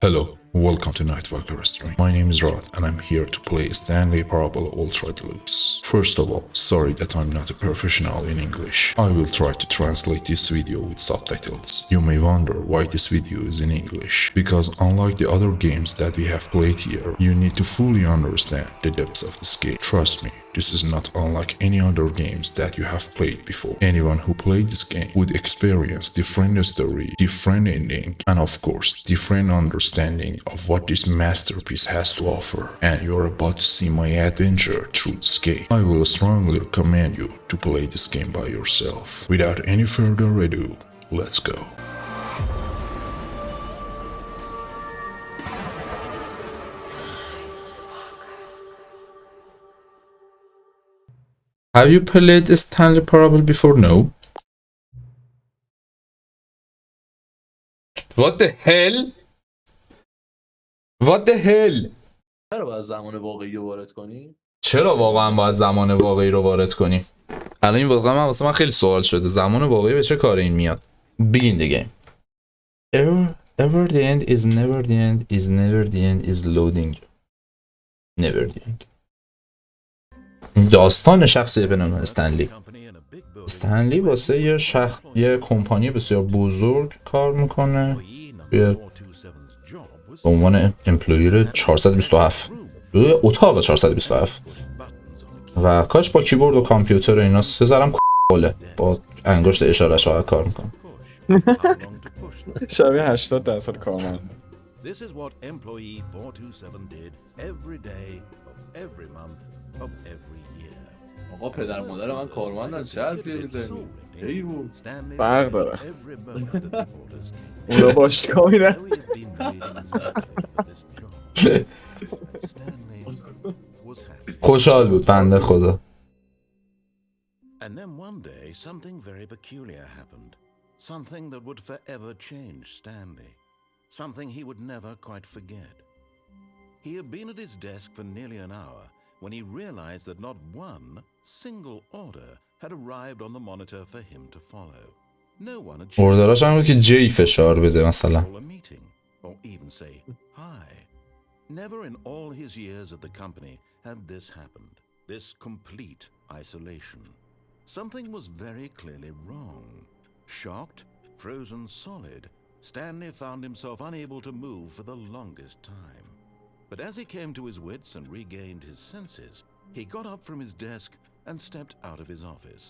Hello, welcome to nightwalkermainstream. My name is Rod and I'm here to play Stanley Parable Ultra Deluxe. First of all, sorry that I'm not a professional in English. I will try to translate this video with subtitles. You may wonder why this video is in English. Because unlike the other games that we have played here, you need to fully understand the depths of this game. Trust me, this is not unlike any other games that you have played before. Anyone who played this game would experience different story, different ending, and of course, different understanding of what this masterpiece has to offer. And you're about to see my adventure through this game. I will strongly recommend you to play this game by yourself. Without any further ado, let's go. Have you played Stanley Parable before? No. What the hell? What the hell? چرا باید زمان واقعی رو وارد کنی؟ چرا واقعا باید زمان واقعی رو وارد کنیم؟ الان این واقعا واسه من خیلی سوال شده. زمان واقعی به چه کاره این میاد؟ Begin the game. Ever the end is never the end is never the end is loading. Never the end. داستان شخصی به نام استنلی واسه یه کمپانی بسیار بزرگ کار میکنه به عنوان امپلویر 427 اتاق 427 و کاش با کیبورد و کامپیوتر و اینا ذارم کله با انگشت اشارهش فقط کار میکنه. شبیه 80% کارمند. This is what employee 427 did every day of every month of every year. آقا پدر مادر من کارمندن چه حرفی میزنی؟ ای بود فرق داره. اونا باشگاه میرن. خوشحال بود بنده خدا. And then one day something very peculiar happened. Something that would forever change Stanley. Something he would never quite forget. He had been at his desk for nearly an hour when he realized that not one single order had arrived on the monitor for him to follow. No one had اوردراش هم بود که جی فشار بده مثلا. call a meeting or even say hi. Never in all his years at the company had this happened. This complete isolation. Something was very clearly wrong. Shocked, frozen solid, Stanley found himself unable to move for the longest time. But as he came to his wits and regained his senses, he got up from his desk and stepped out of his office.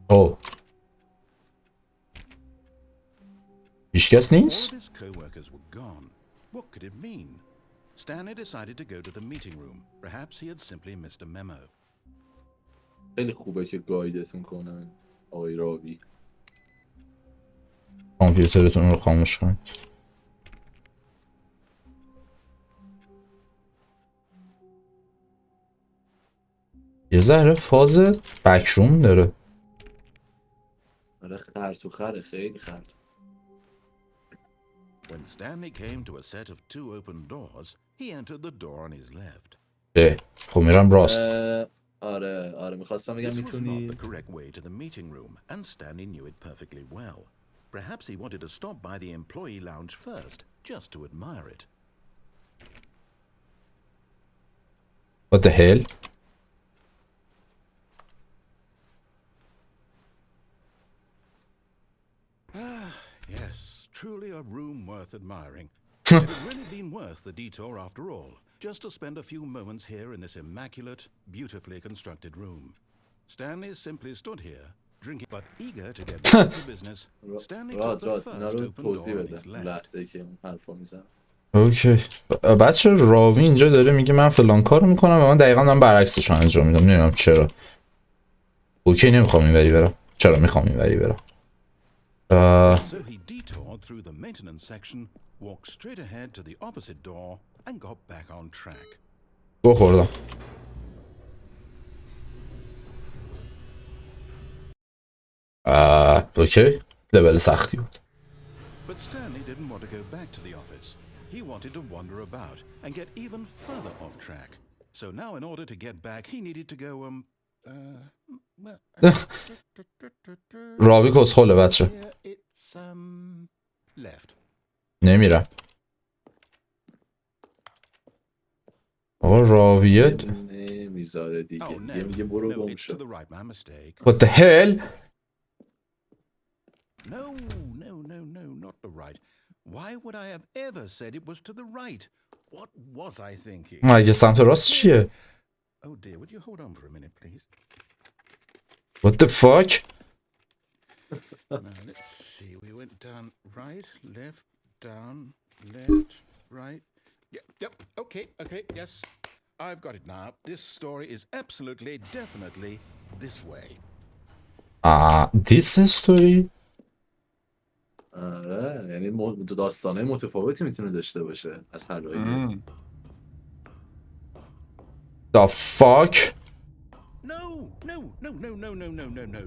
Oh. هیچ کس نیست؟ All his co-workers were gone. What could it mean? Stanley decided to go to the meeting room. Perhaps he had simply missed a memo. خیلی خوبه که گایدتون کنن آقای راوی. کامپیوترتون رو خاموش کنید. یه ذره فاز بکروم داره. آره خرط و خره خیلی خرط. When Stanley came to a set of two open doors, he entered the door on his left. خب میرم راست. آره میخواستم بگم This was not میتونی the correct way to the meeting room, and Stanley knew it perfectly well. Perhaps he wanted to stop by the employee lounge first, just to admire it. What the hell? Yes, truly a room worth admiring. It had really been worth the detour after all, just to spend a few moments here in this immaculate, beautifully constructed room. Stanley simply stood here, drinking, but eager to get back to business. Stanley took the first open door on his left. لحظه که اون حرفا میزنم. اوکی. بچه راوی اینجا داره میگه من فلان کارو میکنم و من دقیقا دارم برعکسش رو انجام میدم. نمیدونم چرا. اوکی نمیخوام اینوری برم. چرا میخوام اینوری برم؟ So he detoured through the maintenance section, walked straight ahead to the opposite door, and got back on track. گو خوردم. اوکی. لول سختی بود. But Stanley didn't want to go back to the office. He wanted to wander about and get even further off track. So now in order to get back, he needed to go, راوی کسخله بچه. Here it's left. نمیرم. آقا راویت. نمیذاره دیگه. Oh no, یه میگه برو no, گم it's to شو. the right. My mistake. What the hell? No, not the right. Why would I have ever said it was to the right? What was I thinking? اگه سمت راست چیه؟ Oh dear, would you hold on for a minute, please? What the fuck? Now, let's see. We went down right, left, down, left, right. Yep, okay, yes. I've got it now. This story is absolutely, definitely this way. This story? آره یعنی داستانه متفاوتی میتونه داشته باشه از هر راهی. The fuck? No.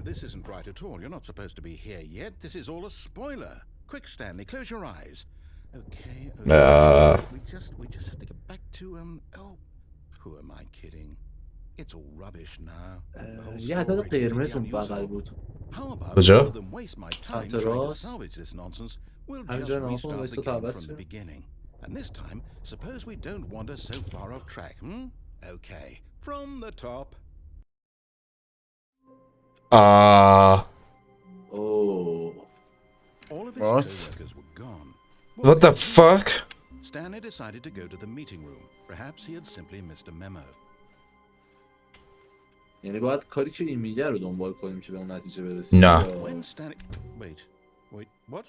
This isn't right at all. You're not supposed to be here yet. This is all a spoiler. Quick, Stanley, close your eyes. Okay. We just have to get back to oh, who am I kidding? It's all rubbish now. یه عدد قرمز اون بغل بود. How about کجا؟ rather than waste my time سمت trying to راست. salvage this nonsense, we'll همینجا just نگاه کن، restart the وایسا تا game عوض from the شه. beginning. And this time, suppose we don't wander so far off track, Okay, from the top. اوه. All of his What? co-workers were gone. What the fuck? Stanley decided to go to the meeting room. Perhaps he had simply missed a memo. یعنی باید کاری که این میگه رو دنبال کنیم که به اون نتیجه برسیم. نه. When Stanley... Wait, what?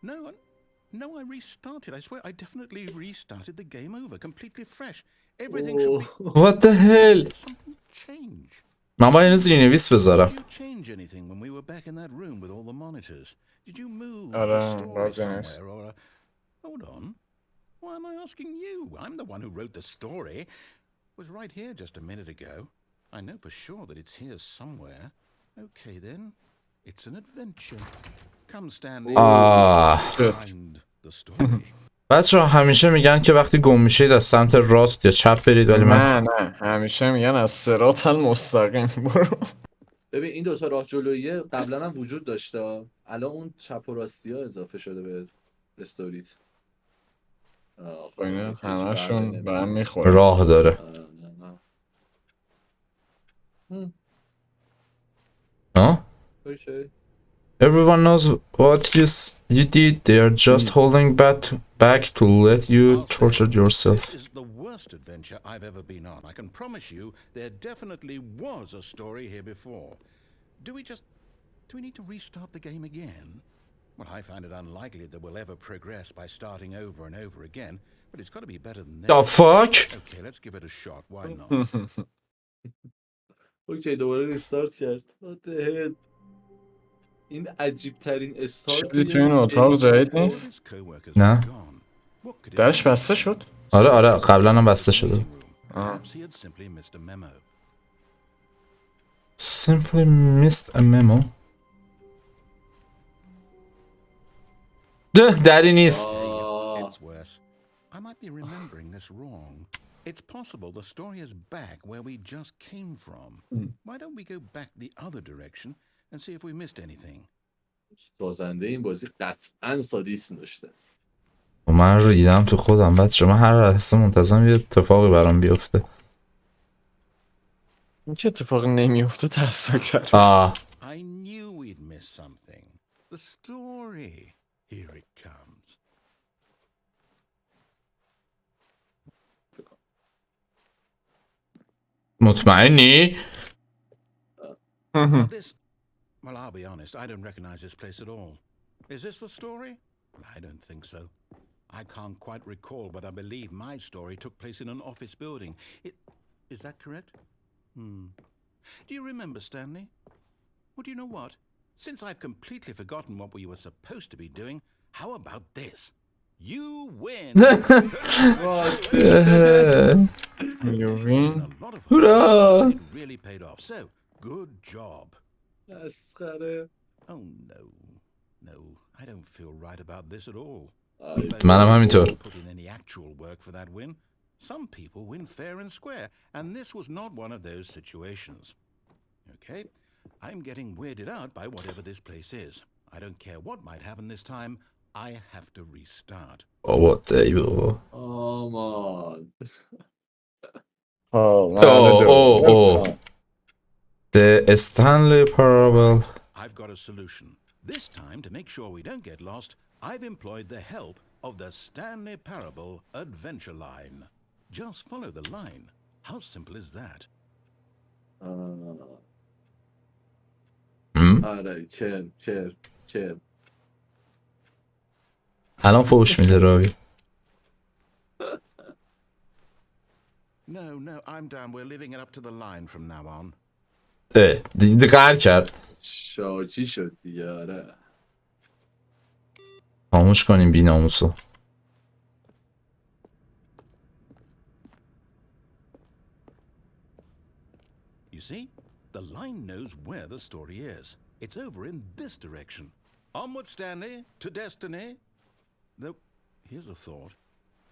No, I restarted. I swear I definitely restarted the game over, completely fresh. Everything should be... What the hell? Something changed. من باید اینو زیرنویس بذارم. Did you change anything when we were back in that room with all the monitors? Did you move the آره، story بازی نیست. somewhere or... Hold on. Why am I asking you? I'm the one who wrote the story. It was right here just a minute ago. I know for sure that it's here somewhere. Okay then. It's an adventure. Come, Stanley. Find the story. بچه ها همیشه میگن که وقتی گم میشید از سمت راست یا چپ برید ولی من نه همیشه میگن از صراط المستقیم برو. ببین این دوتا راه جلویی قبلا هم وجود داشته. الان اون چپ و راستی ها اضافه شده به استوریت. اینه همشون به هم میخوره. راه داره. ها؟ اوکی. Everyone knows what you did. They are just holding back to let you torture yourself. This is the worst adventure I've ever been on. I can promise you there definitely was a story here before. Do we need to restart the game again? Well, I find it unlikely that we'll ever progress by starting over and over again, but it's got to be better than that. The fuck? Okay, let's give it a shot. Why not? اوکی دوباره ریستارت کرد. What the hell؟ این عجیب ترین استارت. چیزی تو این اتاق جدید نیست؟ نه. درش بسته شد؟ آره قبلا هم بسته شده. Simply missed a memo. دری نیست. It's worse. I might be remembering this wrong. It's possible the story is back where we just came from. Why don't we go back the other direction and see if we missed anything? سازنده این بازی قطعا سادیسم داشته. من ریدم تو خودم بچه. من هر لحظه منتظرم یه اتفاقی برام بیفته. این که اتفاقی نمیفته ترسناک‌تره. I knew we'd miss something. The story. Here it comes. مطمئنی؟ Well, I'll be honest, I don't recognize this place at all. Is this the story? I don't think so. I can't quite recall, but I believe my story took place in an office building. Is that correct? Do you remember, Stanley? Well, do you know what? Since I've completely forgotten what we were supposed to be doing, how about this? You win! You win? Hurrah! It really paid off. So, good job. مسخره. Oh no, I don't feel right about this at all. منم همینطور. Put in any actual work for that win. Some people win fair and square, and this was not one of those situations. Okay, I'm getting weirded out by whatever this place is. I don't care what might happen this time. I have to restart. بابا دی بابا. آمان اوه. The Stanley Parable. I've got a solution. This time, to make sure we don't get lost, I've employed the help of the Stanley Parable Adventure Line. Just follow the line. How simple is that? آره کر الان فوش میده راوی. No, I'm down. We're leaving it up to the line from now on. دیگه قهر کرد. شاکی شد دیگه. آره خاموش کنیم بی ناموسو. You see, the line knows where the story is. It's over in this direction. Onward, Stanley, to destiny. Though, here's a thought.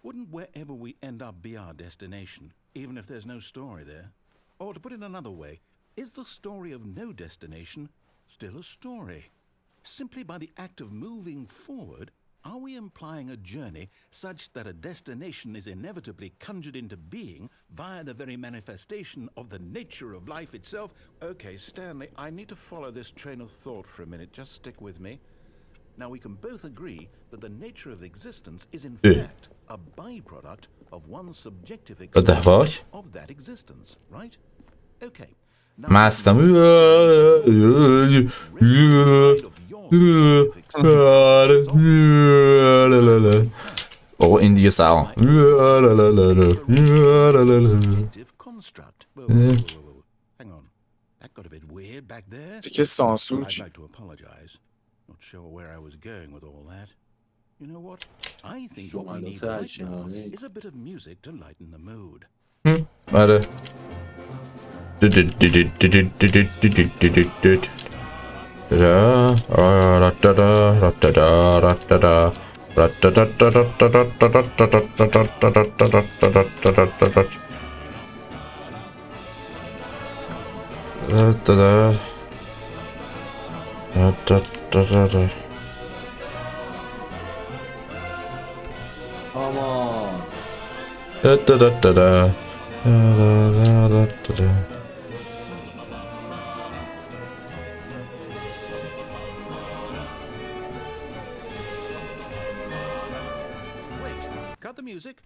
Wouldn't wherever we end up be our destination, even if there's no story there? Or to put it another way, is the story of no destination still a story? Simply by the act of moving forward, are we implying a journey such that a destination is inevitably conjured into being via the very manifestation of the nature of life itself? Okay, Stanley, I need to follow this train of thought for a minute. Just stick with me. Now, we can both agree that the nature of existence is in fact a byproduct of one's subjective experience of that existence, right? Okay. مستم. این دیگه سلام. Hang on. That got a bit weird back there. دیگه سانسور I'd چی؟ like to apologize. Not sure where I was going with all that. You know what? I think what we need right now is a bit of music to lighten the mood. آره. Cut the music.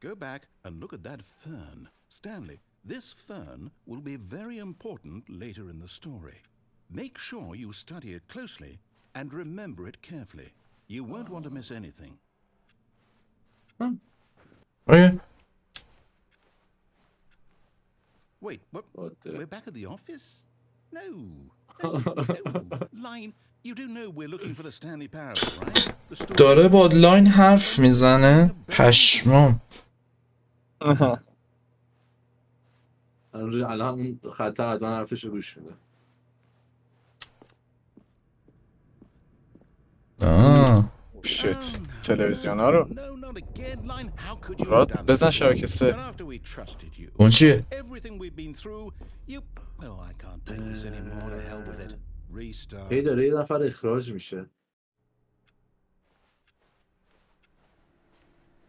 Go back and look at that fern. Stanley, this fern will be very important later in the story. Make sure you study it closely and remember it carefully. You won't want to miss anything. Okay. Wait, what? We're back at the office? No. Line, you do know we're looking for the Stanley Parable, right? The story. داره با لاین حرف میزنه. پشمام. الان اون خطه حتما حرفش رو گوش میده. شت تلویزیون ها رو راد بزن شبکه 3. اون چیه؟ هی داره یه نفر اخراج میشه.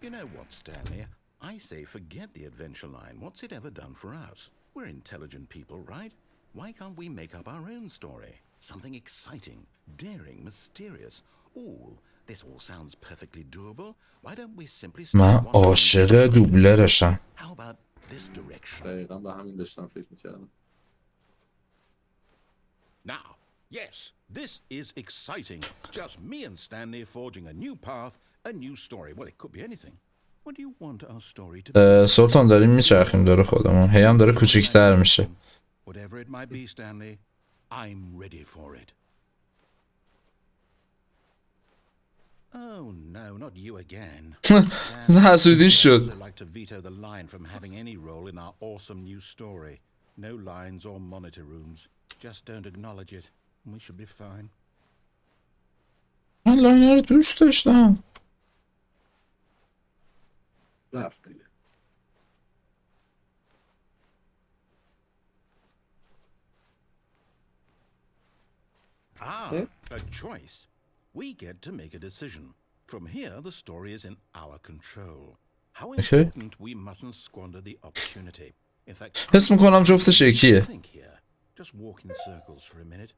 You know what, Stanley? I say forget the adventure line. What's it ever done for us? We're intelligent people, right? Why can't we make up our own story? Something exciting, daring, mysterious. Ooh, this all sounds perfectly doable. Why don't we simply من عاشق دوبلرشم. How about this direction? دقیقاً به همین داشتم فکر میکردم. Now, yes, this is exciting. Just me and Stanley forging a new path, a new story. Well, it could be anything. What do you want our story to be? سلطان داریم میچرخیم داره خودمون. هی هم داره کوچیک‌تر میشه. Whatever it might be, Stanley, I'm ready for it. Oh no, not you again. حسودی شد. I'd like to veto the line from having any role in our awesome new story. No lines or monitor rooms. Just don't acknowledge it, and we should be fine. من لاینر رو دوست داشتم. رفت دیگه. A choice. We get to make a decision. From here, the story is in our control. How important we mustn't squander the opportunity. In fact, حس میکنم جفتش یکیه. think here. Just walk in circles for a minute.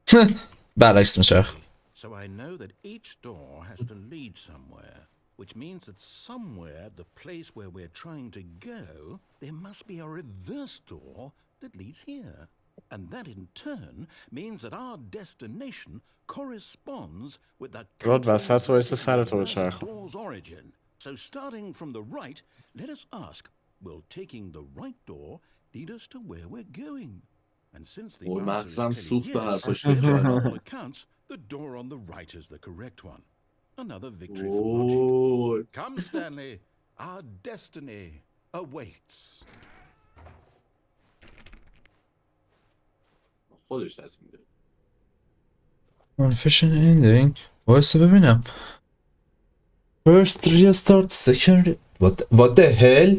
برعکس میچرخ. So I know that each door has to lead somewhere, which means that somewhere at the place where we're trying to go, there must be a reverse door that leads here. And that in turn means that our destination corresponds with the راد وسط وایسه سر تو بچرخ. door's origin. So starting from the right, let us ask, will taking the right door lead us to where we're going? And since the answer is مغزم سوخت به clearly yes, حرفاش then by فکر all accounts, the door on the right is the correct one. Another victory for logic. Come, Stanley, our destiny awaits. خودش تصمیم گرفت. Confession ending. وایسه ببینم. First restart, second. What the hell?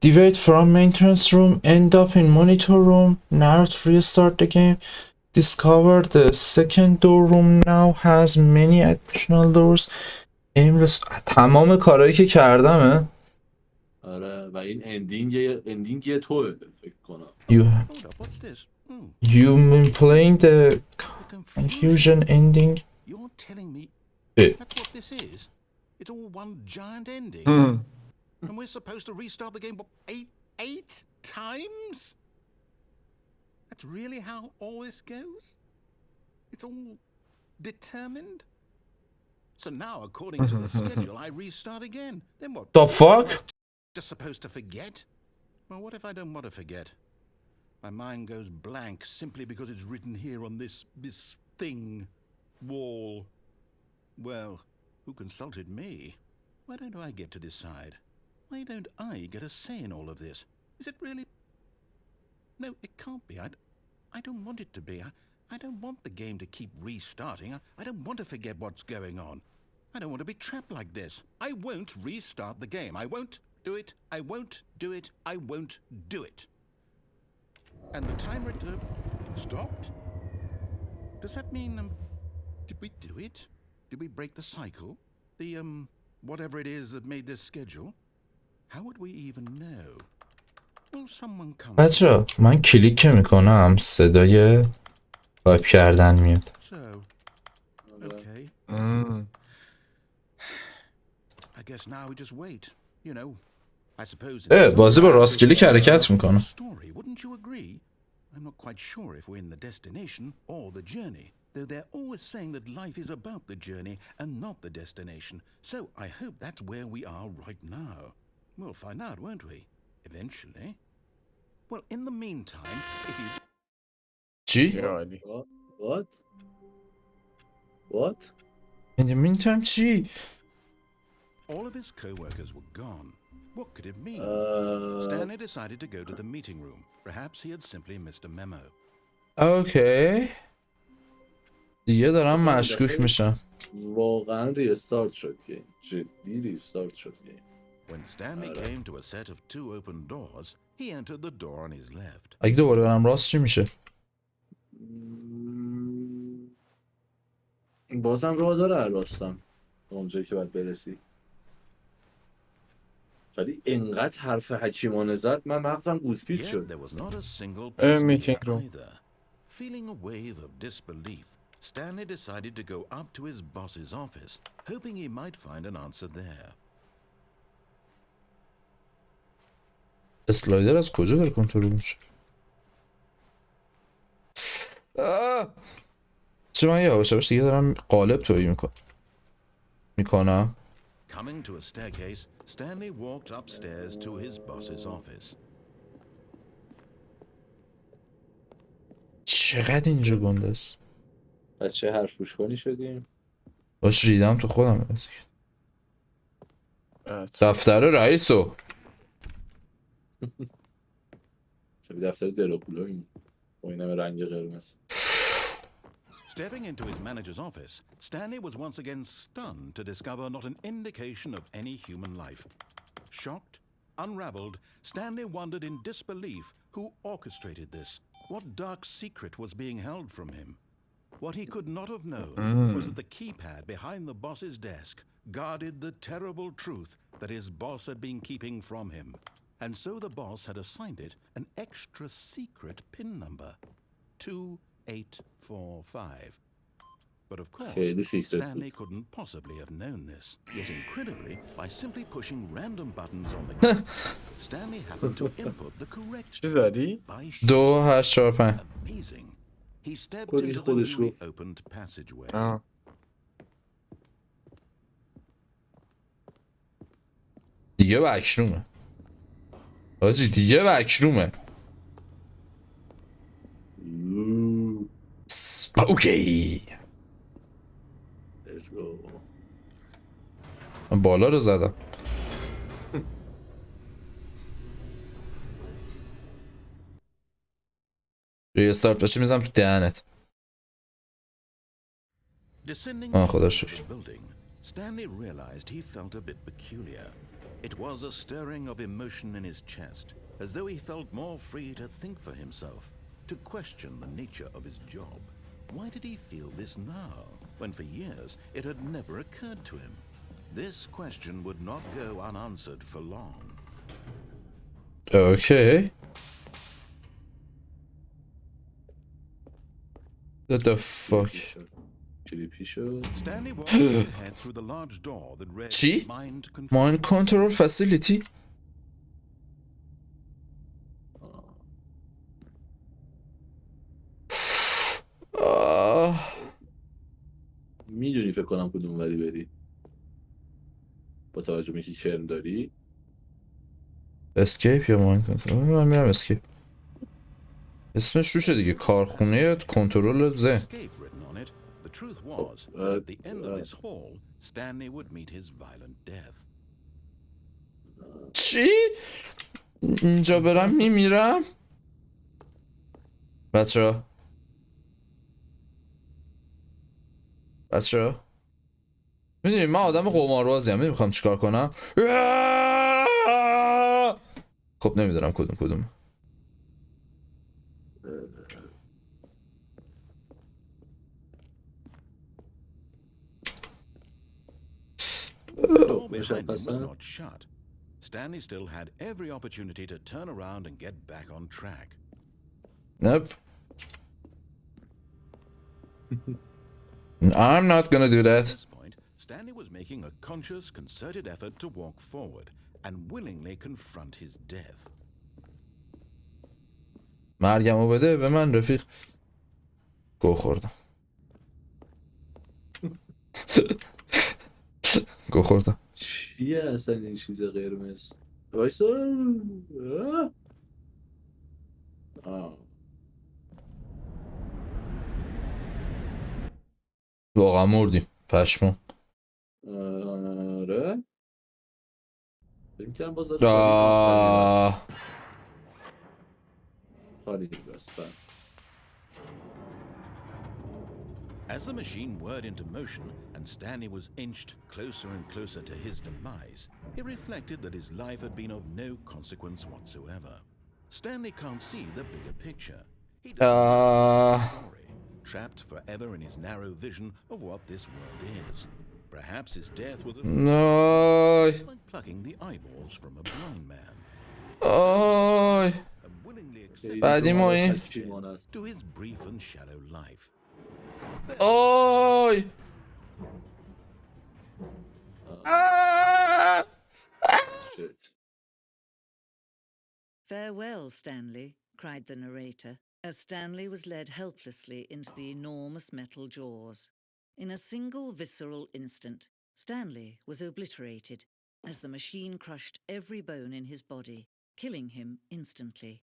Deviate from maintenance room, end up in monitor room, narrate, restart the game. Discover the second door room now has many additional doors. Aimless. تمام کارهایی که کردمه. آره و این اندینگ توه فکر کنم. Hold up, what's this? You mean playing the confusion ending? You're telling me Eh. that's what this is? It's all one giant ending. And we're supposed to restart the game, what, eight times? That's really how all this goes? It's all determined? So now, according to the schedule, I restart again. Then what? The fuck? Just supposed to forget? Well, what if I don't want to forget? My mind goes blank simply because it's written here on this thing, wall. Well, who consulted me? Why don't I get to decide? Why don't I get a say in all of this? Is it really? No, it can't be. I don't want it to be. I don't want the game to keep restarting. I don't want to forget what's going on. I don't want to be trapped like this. I won't restart the game. I won't do it. I won't do it. I won't do it. And the timer stopped? Does that mean, did we do it? Did we break the cycle? The, whatever it is that made this schedule? How would we even know? Will someone come? بچه من کلیک که میکنم صدای تایپ کردن میاد. So, okay. I guess now we just wait. You know, I suppose. بازی با راست کلیک حرکت میکنه. Story, wouldn't you agree? I'm not quite sure if we're in the destination or the journey, though they're always saying that life is about the journey and not the destination. So I hope that's where we are right now. We'll find out, won't we? Eventually. Well, in the meantime, if you چی؟ What? What? In the meantime چی؟ all of his co-workers were gone, what could it mean? Stanley decided to go to the meeting room. Perhaps he had simply missed a memo. اوکی. دیگه دارم مشکوک میشم. واقعا ریستارت شد گیم. جدی ریستارت شد گیم. When Stanley came to a set of two open doors, he entered the door on his left. اگه دوباره برم راست چی میشه؟ بازم راه داره هر راستم اونجایی که باید برسی. ولی انقدر حرف حکیمانه زد من مغزم گوزپیچ Yet شد. there was not a single person meeting here room. either. Feeling a wave of disbelief, Stanley decided to go up to his boss's office, hoping he might find an answer there. اسلایدر از کجا داره کنترل میشه؟ چه من یواش یواش دیگه دارم قالب تویی میکنم. Coming to a staircase, Stanley walked upstairs to his boss's office. چقدر اینجا گنده است. پس چه حرف گوش کنی شدیم؟ باش ریدم تو خودم. دفتر رئیسو. چه دفتر دراکولاییم با این همه رنگ قرمز. Stepping into his manager's office, Stanley was once again stunned to discover not an indication of any human life. Shocked, unraveled, Stanley wondered in disbelief who orchestrated this. What dark secret was being held from him? What he could not have known was that the keypad behind the boss's desk guarded the terrible truth that his boss had been keeping from him. And so the boss had assigned it an extra secret PIN number, 2845. But of course, Okay, the secret. Stanley couldn't possibly have known this. Yet incredibly, by simply pushing random buttons on the keyboard, Stanley happened to input the correct چی زدی؟ by 2 8 4 5 amazing. He stepped Kodi into the خودش newly گفت. opened passageway. آه. دیگه بکرومه حاجی دیگه بکرومه اوکی Let's go. من بالا رو زدم ریستارت بشه میزم تو دهنت Descending Ah, to خدا the شکر. building, Stanley realized he felt a bit peculiar. It was a stirring of emotion in his chest, as though he felt more free to think for himself, to question the nature of his job. Why did he feel this now, when for years it had never occurred to him? This question would not go unanswered for long. اوکی What the fuck کلیپی شد. Stanley walked his head through the large door that read چی؟ Mind Control. Mind Control Facility میدونی فکر کنم کدوم وری بری با توجه به اینکه کرم داری. اسکیپ یا ماین کنترل من میرم اسکیپ اسمش روشه دیگه کارخونه کنترل ذهن Escape written on it. The truth was that at the end of this hall, Stanley would meet his violent death. چی؟ اینجا برم میمیرم؟ بچه میدونی من آدم قماربازیم نمیخوام چیکار کنم خب نمیدونم کدوم The door behind him was not shut. Stanley still had every opportunity to turn around and get back on track. Nope. I'm not gonna do At that. this point, Stanley was making a conscious, concerted effort to walk forward and willingly confront his death. مرگمو بده به من رفیق گو خوردم گو خوردم چیه اصلا این چیز قرمز؟ وایسا. واقعا مردیم پشمون آره فکر کنم باز خالی بستن. As the machine whirred into motion and Stanley was inched closer and closer to his demise, he reflected that his life had been of no consequence whatsoever. Stanley can't see the bigger picture. He doesn't know the story, trapped forever in his narrow vision of what this world is. Perhaps his death was نای like plucking the eyeballs from a blind man. آی And willingly accept بعدی ما این to his brief and shallow life. آی Farewell, Stanley, cried the narrator, as Stanley was led helplessly into the enormous metal jaws. In a single visceral instant, Stanley was obliterated as the machine crushed every bone in his body, killing him instantly.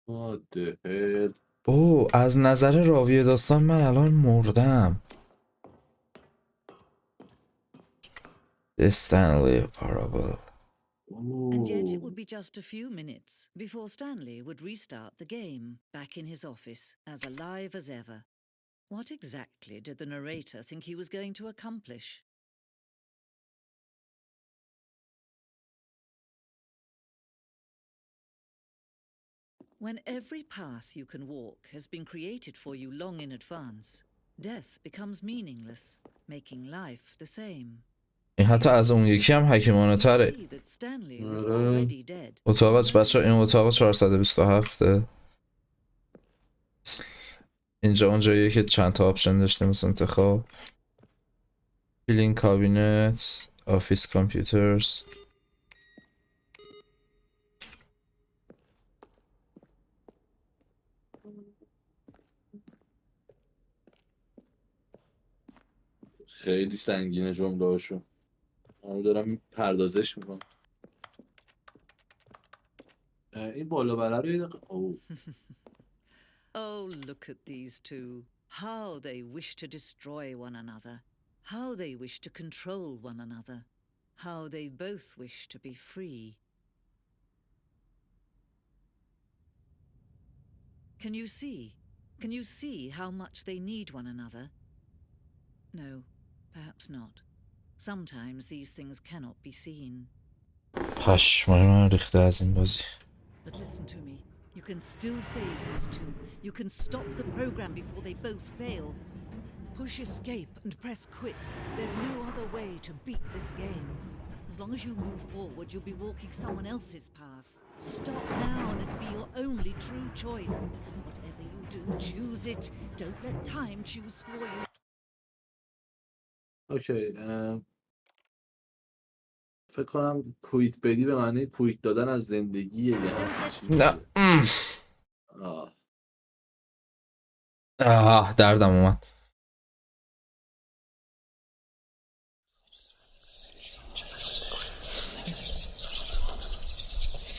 What the hell? او از نظر راوی داستان من الان مردم The Stanley Parable And yet it would be just a few minutes before Stanley would restart the game, back in his office, as alive as ever. What exactly did the narrator think he was going to accomplish? When every path you can walk has been created for you long in advance, death becomes meaningless, making life the same. این حتی از اون یکی هم حکیمانه تره. See that Stanley was already dead. اتاق بچه این اتاق 427. اینجا اونجاییه که چند تا آپشن داشتیم مثل انتخاب. فیلینگ کابینت، آفیس کامپیوترز. خیلی سنگینه جمله هاشو. من دارم پردازش میکنم. این بالا بره رو یه دقیقه. اوه. Oh, look at these two. How they wish to destroy one another. How they wish to control one another. How they both wish to be free. Can you see? Can you see how much they need one another? No, perhaps not. Sometimes these things cannot be seen. پشمای من ریخته از این بازی. But listen to me. You can still save these two. You can stop the program before they both fail. Push escape and press quit. There's no other way to beat this game. As long as you move forward, you'll be walking someone else's path. Stop now and it'll be your only true choice. Whatever you do, choose it. Don't let time choose for you. اوکی. فکر کنم کویت بدی به معنی کویت دادن از زندگیه یعنی. نه. آه. دردم اومد.